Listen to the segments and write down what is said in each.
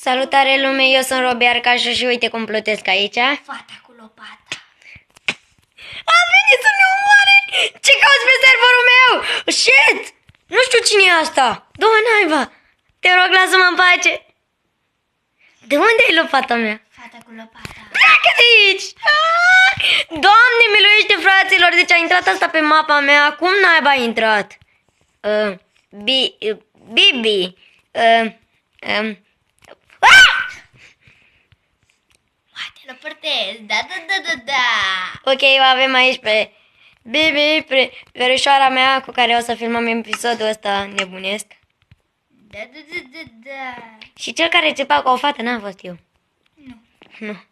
Salutare lume, eu sunt Robi Arcașu și uite cum plătesc aici. Fata cu lopata. A venit să ne omoare! Ce cauți pe serverul meu? Shit! Nu știu cine e asta. Du-mă naiba. Te rog, lasă-mă în pace. De unde e lopata mea? Fata cu lopata. Pleacă de aici! Doamne, miluiește, fraților, deci a intrat asta pe mapa mea. Cum naiba a intrat? Bibi. Mai te lăpărtezi. Da. Ok, o avem aici pe Bibi, verișoara mea cu care o să filmăm episodul ăsta nebunesc. Da. Și cel care țipa ca o fată n-am fost eu. Nu.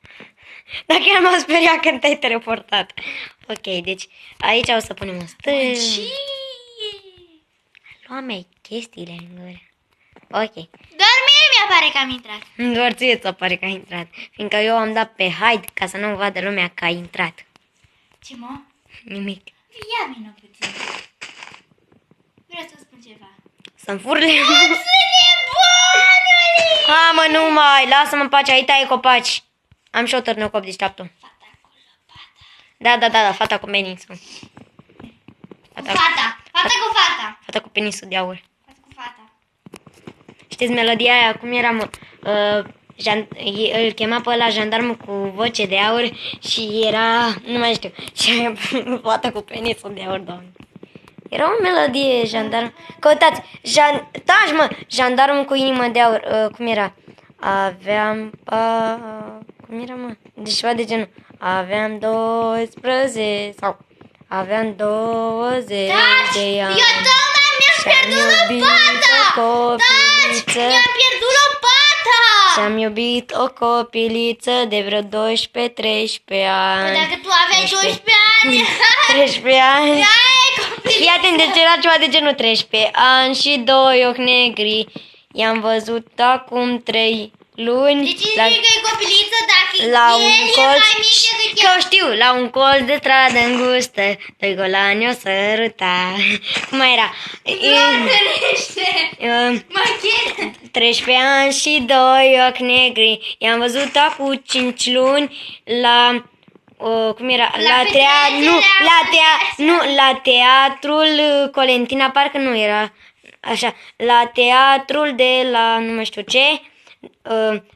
Dar chiar m-am speriat când te-ai teleportat. Ok, deci aici o să punem o stâlp. Lua-mi chestiile în gură. Ok. Doar mie mi-apare că am intrat. Doar ție ți pare că ai intrat. Fiindcă eu am dat pe hide ca să nu vadă lumea că ai intrat. Ce mă? Nimic. Ia vină puțin. Vreau să spun ceva. Să-mi furle. Sunt nebunule! Ha, mă, nu mai. Lasă-mă în pace. Aici ai copaci. Am și o târnăcop deșteaptă. Fata cu lopata. Da, fata cu penisul. Fata cu fata. Fata cu penisul de aur. Fata cu fata. Știți melodia aia? Cum era, mă? Îl chema pe ăla jandarmul cu voce de aur și era... Nu mai știu. Și fata cu penisul de aur, doamne. Era o melodie, jandarm... Căutați! Taci, mă! Jandarmul cu inimă de aur. Cum era? Aveam... cum era, mă? Deci ceva de genul. Aveam 12 sau... Aveam 20 de ani. Eu tocmai mi-am pierdut lopata! Taci! Mi-am pierdut lopata! Și-am iubit o copiliță de vreo 12-13 ani. Dacă tu aveai 12 ani... 13 ani. Aia e copil. Fii atent, deci era ceva de genul 13 ani și 2 ochi negri. I-am văzut acum 3 luni. Deci zice că e copiliță dacă la el un e colț, mai mic decât că știu, la un colț de stradă îngustă, doi golani o săruta. Cum mai era? Mă chere. 13 ani și 2 ochi negri. I-am văzut acum 5 luni la... cum era? La teatrul Colentina, parcă nu era așa. La teatrul de la nu mai știu ce,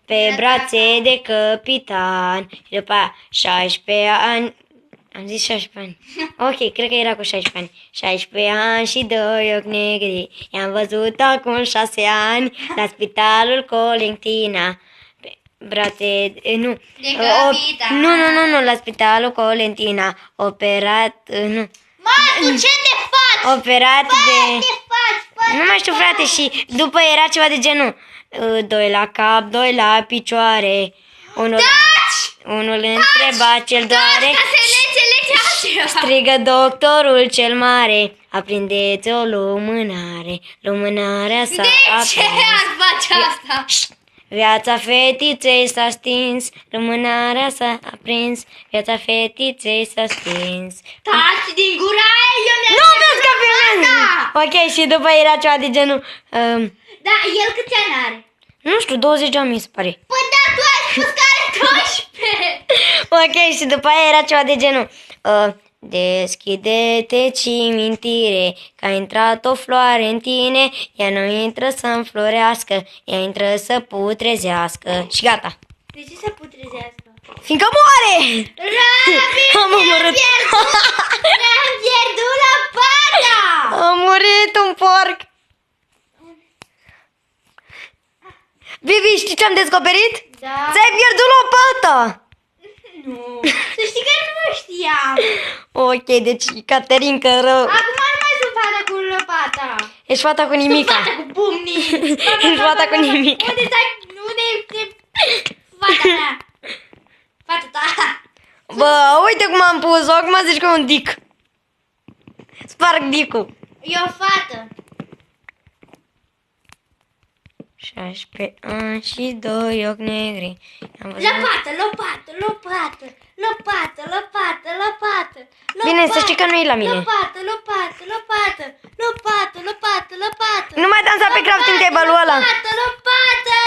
pe brațe de capitan. Și după aia 16 ani. Am zis 16 ani. Ok, cred că era cu 16 ani. 16 ani și 2 ochi negri. I-am văzut acum 6 ani la spitalul Colentina. Brațe, nu. De capitan. Nu, la spitalul Colentina. Operat, nu. Mă, tu ce te faci? Operat de... Ce faci? Nu mai știu, frate, și după era ceva de genul 2 la cap, 2 la picioare. Unul întreba cel doare. Ca să le înțelegi așa. Strigă doctorul cel mare. Aprindeți o lumânare. Lumânarea s-a aprins. De ce ar face asta? Viața fetiței s-a stins, lumânarea s-a aprins, viața fetiței s-a stins. Taci din gura aia, eu mi-am Nu vezi că pe mine! Ok, și după era ceva de genul... Da, el câți ani are? nu știu, 20 de ani mi se pare. Păi da, tu ai spus că are 12! Ok, și după aia era ceva de genul... deschide-te cimintire, că a intrat o floare în tine, ea nu intră să înflorească, ea intră să putrezească. Și gata. De ce să putrezească? Fiindcă moare! Rabi, Am omorât. mi-am pierdut lopata! A murit un porc! Bibi, știi ce am descoperit? Da. Ți-ai pierdut lopata! Nu, să știi că nu știam. Ok, deci Caterinca rău. Acum nu mai sunt fata cu lopata. Ești fata cu nimica. Fata cu pumnii. Ești fata cu nimica. Unde stai? Unde e fata mea? Fata ta. Bă, uite cum am pus-o, acum zici că e un dic. Sparg dicul. E o fată. 16 ani și 2 ochi negri. Lopată. Bine, să știi că nu e la mine. Lopată. Nu mai dansa pe crafting table-ul ăla. Lopată.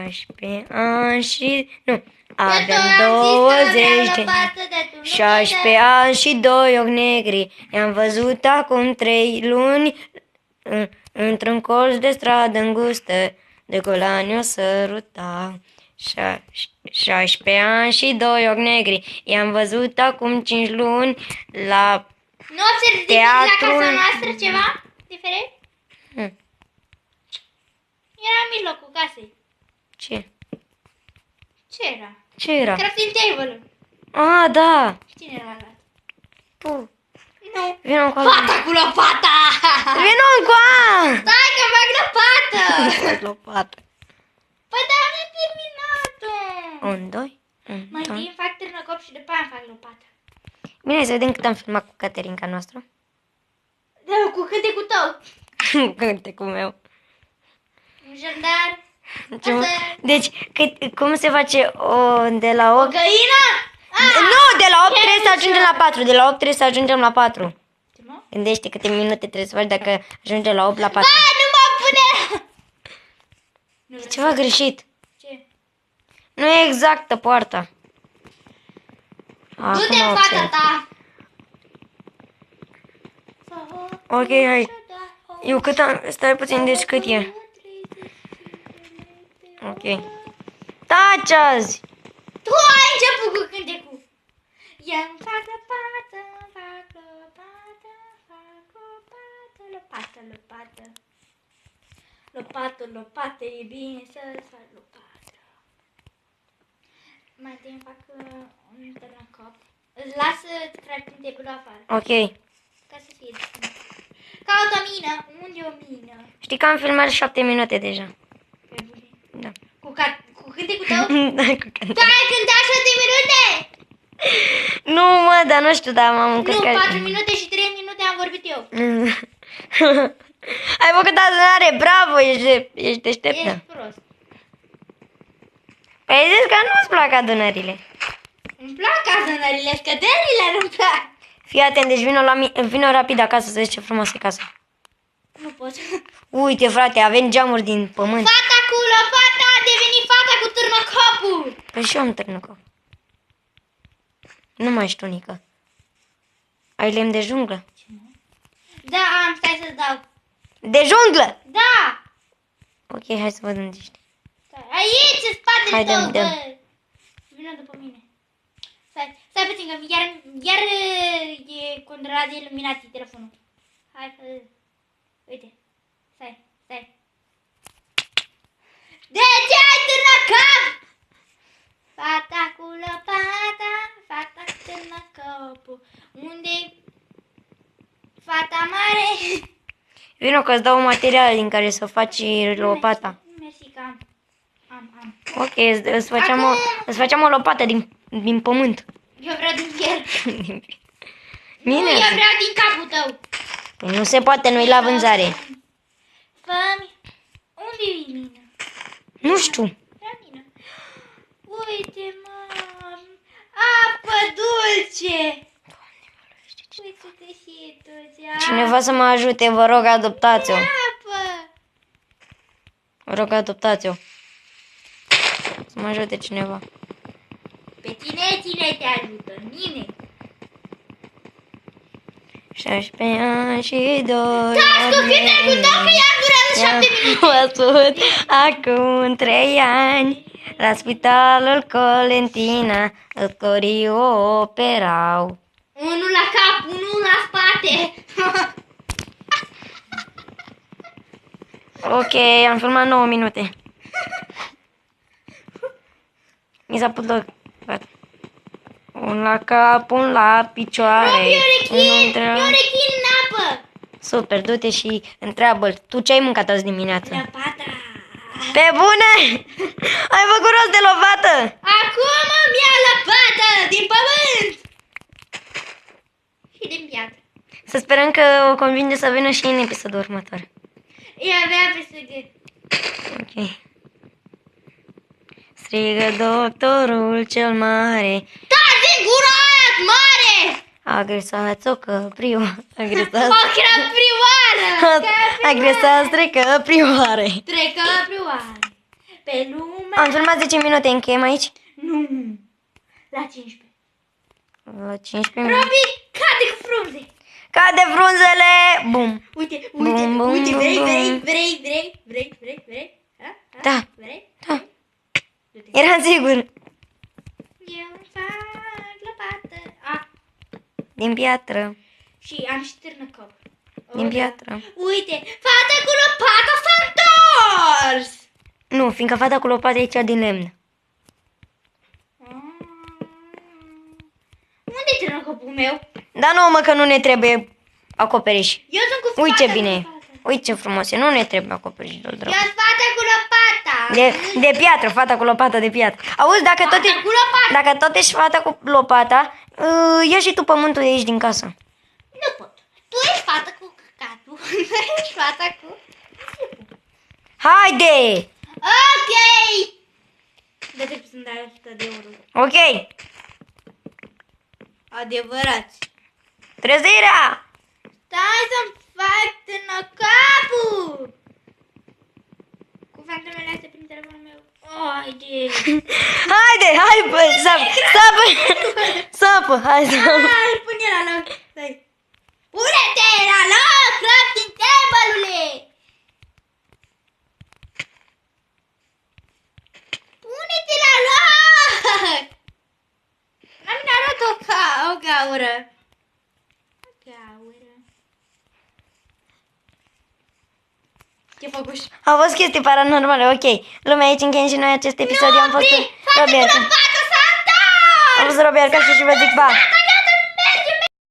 16 ani și... Nu, avem Eu tot am zis că 20 vreau de... lopată de tu nu 16 ani și 2 ochi negri. I-am văzut acum 3 luni într-un colț de stradă îngustă. De golani o săruta. 16 ani și 2 ochi negri. I-am văzut acum 5 luni la... Nu observi diferit la Teatrul- casa noastră ceva? Diferit? Hmm. Era în mijlocul casei. Ce? Ce era? Ce era? Crafting table. Ah, da! Cine era ăla? Tu. Nu. Vino cu Fata cu lopata! Vino cu a! Stai că fac lopată! Lopată. Păi da, am terminat-o! 1, 2, 1, Mai 2. întâi fac târnăcop și după aia fac lopată. Bine, să vedem cât am filmat cu Caterinca noastră. Da, cu cântecul tău. Cântecul meu. Un jandar. Deci, cum se face de la O 8? găină? Nu, de la 8 trebuie să ce ajungem la 4. De la 8 trebuie să ajungem la 4. Ce mă? Gândește câte minute trebuie să faci dacă ajungem la 8 la 4. Ba, nu mă pune! Nu, Ceva greșit. ce? Nu e exactă poarta. Du-te în Acum fata observ. ta! Ok, hai. Eu cât am... Stai puțin, deci cât e? Ok. Taci azi! Tu ai început cu cântecul! Eu-mi fac lopată, fac lopată, fac lopată, lopată, lopată. Lopată, lopată, e bine să fac lopată. Mai întâi îmi fac un tărnăcop. Îți las crafting table-ul afară, Ok. ca să fie distinct. Caut o mină. Unde e o mină? Știi că am filmat 7 minute deja. Pe bune. Da. Cu cântecul tău? Da, cu cântec. Tu ai cântat 7 minute? Nu, mă, dar nu știu, dar m-am Nu, încărcat. 4 minute și 3 minute am vorbit eu. Ai făcut adunare, bravo, ești deșteptă. Ești prost. Păi ai zis că nu-ți plac adunările. Îmi plac azănările, scăderile nu-mi plac. Fii atent, deci vino rapid acasă să vezi ce frumos e casa. Nu pot. Uite, frate, avem geamuri din pământ. Fata cu lopata a devenit fata cu târnăcopul. Păi și eu am târnăcop. Nu mai știu, Nică. Ai lemn de junglă? Da, am, stai să-ți dau. De junglă! Da! Ok, hai să văd unde ești. Stai. Aici, în spatele Hai, tău, dăm, dăm. bă. Vină după mine. Stai puțin, că iar e controlat de iluminat telefonul. Hai că... Uite. Stai. De ce ai târnăcop? Fata cu lopata, fata cu târnăcopul. Unde-i fata mare? Vino că îți dau materiale din care să faci lopata. Mersi că am. Ok, îți facem o lopată din pământ. Eu vreau din fier. Nu, Bine. eu vreau din capul tău. Păi nu se poate, nu-i la vânzare. Fă-mi. Unde e mina? Nu știu. Vreau mina. Uite, mam. Apă dulce. Uite-te și tu. Cineva să mă ajute, vă rog, adoptați-o. Apă. Vă rog, adoptați-o. Să mă ajute cineva. Pe cine te ajută? Mine. 16 ani și 2 Da, cu cântecul tău că ea durează 7 minute. am văzut acum 3 ani la spitalul Colentina, îl coriu operau. Unul la cap, unul la spate. Ok, am filmat 9 minute. Mi s-a putut. Gata. Un la cap, un la picioare. E unul între... un rechin în apă. Super, du-te și întreabă-l. Tu ce ai mâncat azi dimineață? Lopata. Pe bune? Ai făcut rost de lovată? Acum îmi ia lopată din pământ. Și din piatră. Să sperăm că o convinge să vină și în episodul următor. Ea avea peste gât. Ok. Strigă doctorul cel mare. Taci din gura aia mare! Agresați o căprioară. O căprioară! Agresați trei căprioare. Trei căprioare. pe lume. Am filmat 10 minute, încheiem aici? Nu. La 15. 15 minute. Robi, cade cu frunze. Cade frunzele! Bum! Uite, Bum, bum, uite, bum, vrei? Ha? Da. Vrei? Da. Du-te. Eram sigur. Eu îmi fac lopată. Din piatră. Și am și târnăcop. Din piatră. Uite, fata cu lopata s-a întors! Nu, fiindcă fata cu lopata e cea din lemn. Unde-i târnăcopul meu? Dar nu, mă, că nu ne trebuie acoperiș. Eu sunt cu Uite fata ce bine cu e. lopata. Uite ce frumos e. Nu ne trebuie acoperiș, de Eu drag. sunt fata cu lopata. De piatră, fata cu lopata de piatră. Auzi, dacă tot, Fata cu lopata. dacă tot ești fata cu lopata, ia și tu pământul de aici din casă. Nu pot. Tu ești fata cu căcatul. Tu ești fata cu... Haide! Ok! De trebuie să-mi dai 100 de euro. Ok. Adevărat. Trezirea! Stai să-mi fac târnăcapul! Cu fantomele astea prin telefonul meu. Haide! Haide, hai, bă, sapă! Sapă, hai, sapă! Hai, pune la loc! Stai! Pune-te la loc, crafting table-ule! Pune-te la loc! N-am arăt o gaură. O gaură. Ce făcuș? Au fost chestii paranormale, ok. Lumea, aici încheiem și noi acest episod. Eu am fost Fata cu Roberta. lopata s-a întors! Am fost Roberta și vă zic pa!